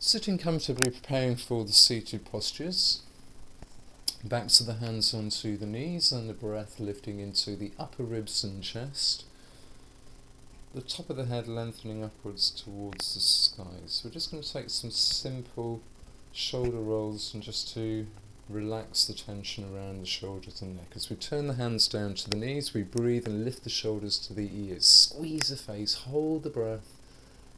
Sitting comfortably, preparing for the seated postures. Backs of the hands onto the knees and the breath lifting into the upper ribs and chest. The top of the head lengthening upwards towards the sky. So we're just going to take some simple shoulder rolls and just to relax the tension around the shoulders and neck. As we turn the hands down to the knees, we breathe and lift the shoulders to the ears. Squeeze the face, hold the breath.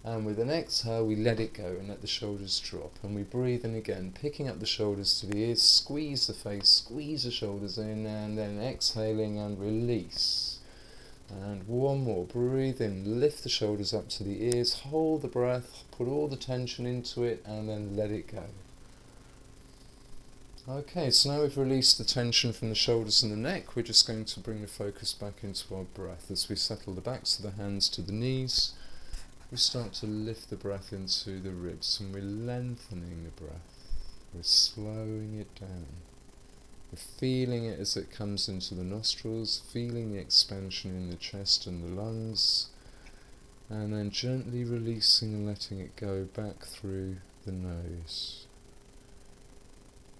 And with an exhale, we let it go and let the shoulders drop. And we breathe in again, picking up the shoulders to the ears, squeeze the face, squeeze the shoulders in, and then exhaling and release. And one more, breathe in, lift the shoulders up to the ears, hold the breath, put all the tension into it, and then let it go. Okay, so now we've released the tension from the shoulders and the neck, we're just going to bring the focus back into our breath as we settle the backs of the hands to the knees. We start to lift the breath into the ribs and we're lengthening the breath. We're slowing it down. We're feeling it as it comes into the nostrils, feeling the expansion in the chest and the lungs, and then gently releasing and letting it go back through the nose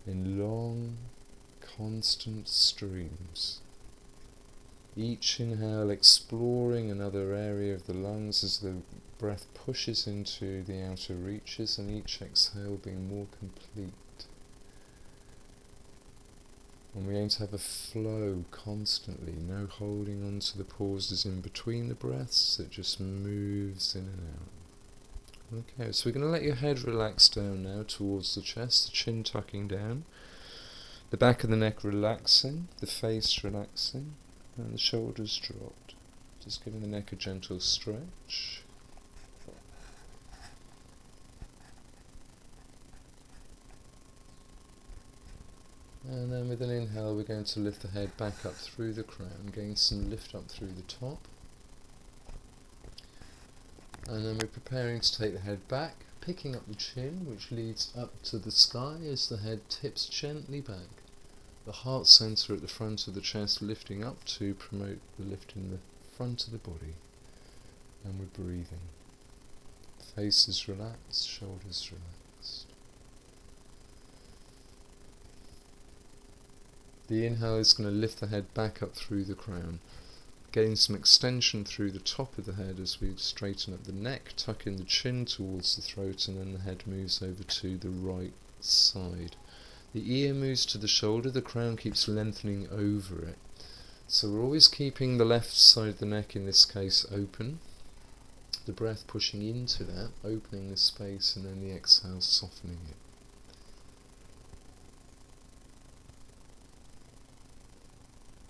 in long, constant streams. Each inhale exploring another area of the lungs as the breath pushes into the outer reaches, and each exhale being more complete. And we aim to have a flow constantly, no holding on to the pauses in between the breaths, it just moves in and out. Okay, so we're going to let your head relax down now towards the chest, the chin tucking down, the back of the neck relaxing, the face relaxing, and the shoulders dropped. Just giving the neck a gentle stretch. And then with an inhale we're going to lift the head back up through the crown, gain some lift up through the top. And then we're preparing to take the head back, picking up the chin which leads up to the sky as the head tips gently back. The heart centre at the front of the chest lifting up to promote the lift in the front of the body. And we're breathing. Face is relaxed, shoulders relaxed. The inhale is going to lift the head back up through the crown. Gain some extension through the top of the head as we straighten up the neck, tuck in the chin towards the throat, and then the head moves over to the right side. The ear moves to the shoulder, the crown keeps lengthening over it. So we're always keeping the left side of the neck, in this case, open. The breath pushing into that, opening the space, and then the exhale softening it.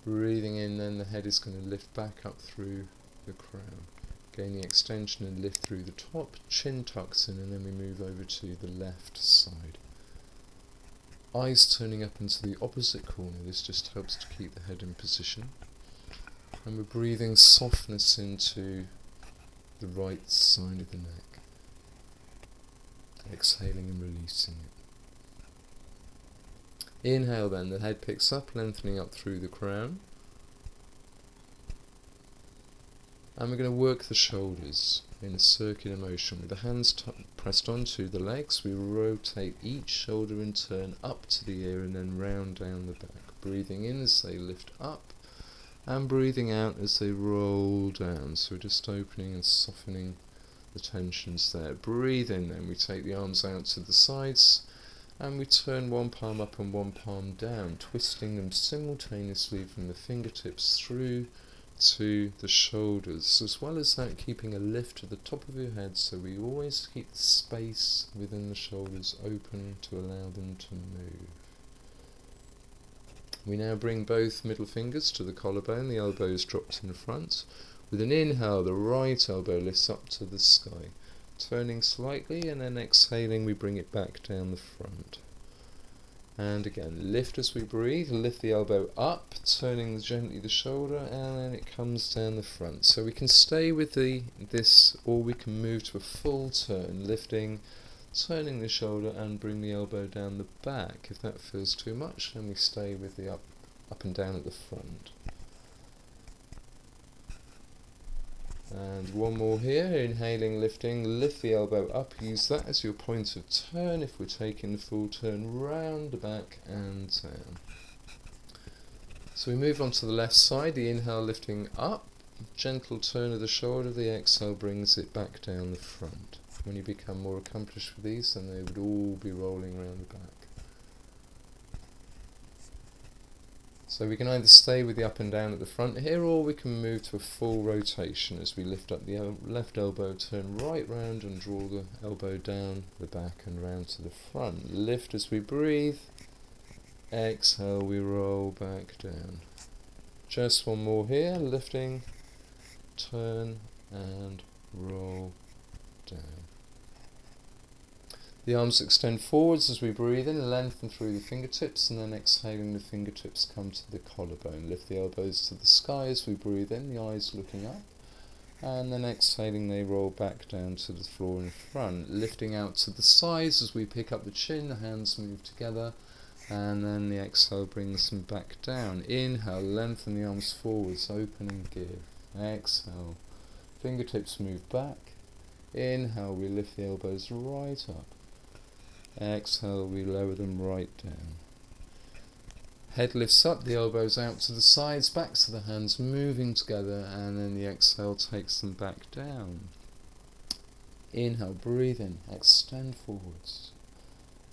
Breathing in, then the head is going to lift back up through the crown. Gain the extension and lift through the top, chin tucks in, and then we move over to the left side. Eyes turning up into the opposite corner, this just helps to keep the head in position. And we're breathing softness into the right side of the neck. Exhaling and releasing it. Inhale then, the head picks up, lengthening up through the crown. And we're going to work the shoulders in a circular motion. With the hands pressed onto the legs, we rotate each shoulder in turn up to the ear and then round down the back. Breathing in as they lift up and breathing out as they roll down. So we're just opening and softening the tensions there. Breathe in, then we take the arms out to the sides and we turn one palm up and one palm down, twisting them simultaneously from the fingertips through to the shoulders, as well as that keeping a lift to the top of your head, so we always keep the space within the shoulders open to allow them to move. We now bring both middle fingers to the collarbone, the elbows dropped in front. With an inhale, the right elbow lifts up to the sky, turning slightly, and then exhaling we bring it back down the front. And again, lift as we breathe, lift the elbow up, turning gently the shoulder, and then it comes down the front. So we can stay with this, or we can move to a full turn, lifting, turning the shoulder, and bring the elbow down the back. If that feels too much, then we stay with the up and down at the front. And one more here, inhaling, lifting, lift the elbow up, use that as your point of turn if we're taking the full turn round the back and down. So we move on to the left side, the inhale lifting up, gentle turn of the shoulder, the exhale brings it back down the front. When you become more accomplished with these, then they would all be rolling around the back. So we can either stay with the up and down at the front here, or we can move to a full rotation as we lift up the left elbow, turn right round and draw the elbow down the back and round to the front. Lift as we breathe, exhale we roll back down. Just one more here, lifting, turn and roll down. The arms extend forwards as we breathe in, lengthen through the fingertips, and then exhaling the fingertips come to the collarbone. Lift the elbows to the sky as we breathe in, the eyes looking up, and then exhaling they roll back down to the floor in front. Lifting out to the sides as we pick up the chin, the hands move together, and then the exhale brings them back down. Inhale, lengthen the arms forwards, open and give. Exhale, fingertips move back. Inhale, we lift the elbows right up. Exhale, we lower them right down. Head lifts up, the elbows out to the sides, backs of the hands moving together, and then the exhale takes them back down. Inhale, breathe in, extend forwards.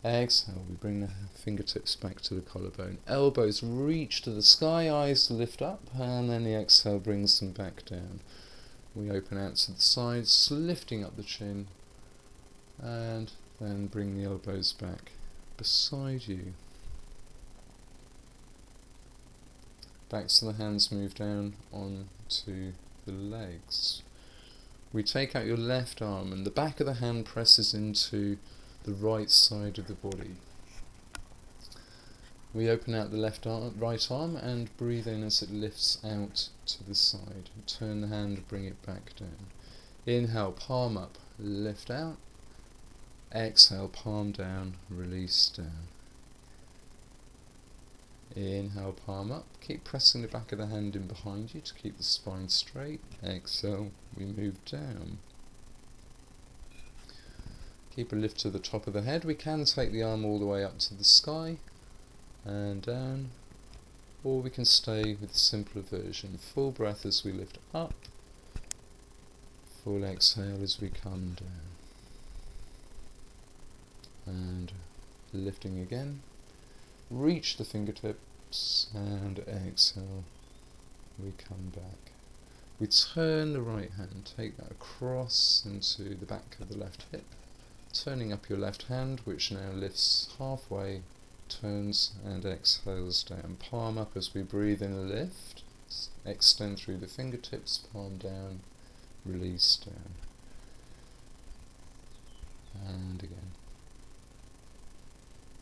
Exhale, we bring the fingertips back to the collarbone. Elbows reach to the sky, eyes lift up, and then the exhale brings them back down. We open out to the sides, lifting up the chin, and then bring the elbows back beside you. Backs of the hands move down onto the legs. We take out your left arm and the back of the hand presses into the right side of the body. We open out the right arm and breathe in as it lifts out to the side. Turn the hand, bring it back down. Inhale, palm up, lift out. Exhale, palm down, release down. Inhale, palm up. Keep pressing the back of the hand in behind you to keep the spine straight. Exhale, we move down. Keep a lift to the top of the head. We can take the arm all the way up to the sky and down, or we can stay with the simpler version. Full breath as we lift up, full exhale as we come down. And lifting again, reach the fingertips and exhale, we come back. We turn the right hand, take that across into the back of the left hip, turning up your left hand, which now lifts halfway, turns and exhales down. Palm up as we breathe in, lift, extend through the fingertips, palm down, release down. And again.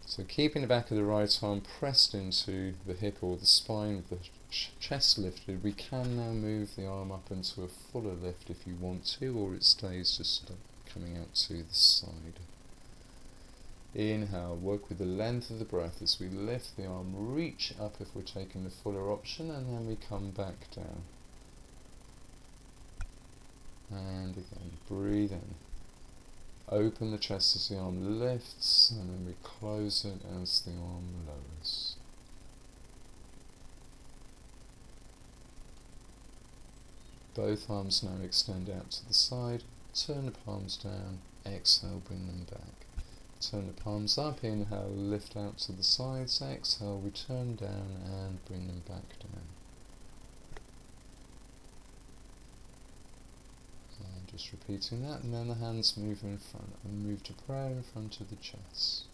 So keeping the back of the right arm pressed into the hip or the spine with the chest lifted, we can now move the arm up into a fuller lift if you want to, or it stays just coming out to the side. Inhale, work with the length of the breath as we lift the arm, reach up if we're taking the fuller option, and then we come back down. And again, breathe in. Open the chest as the arm lifts, and then we close it as the arm lowers. Both arms now extend out to the side, turn the palms down, exhale, bring them back. Turn the palms up, inhale, lift out to the sides, exhale, we turn down and bring them back down. And just repeating that, and then the hands move in front, and move to prayer in front of the chest.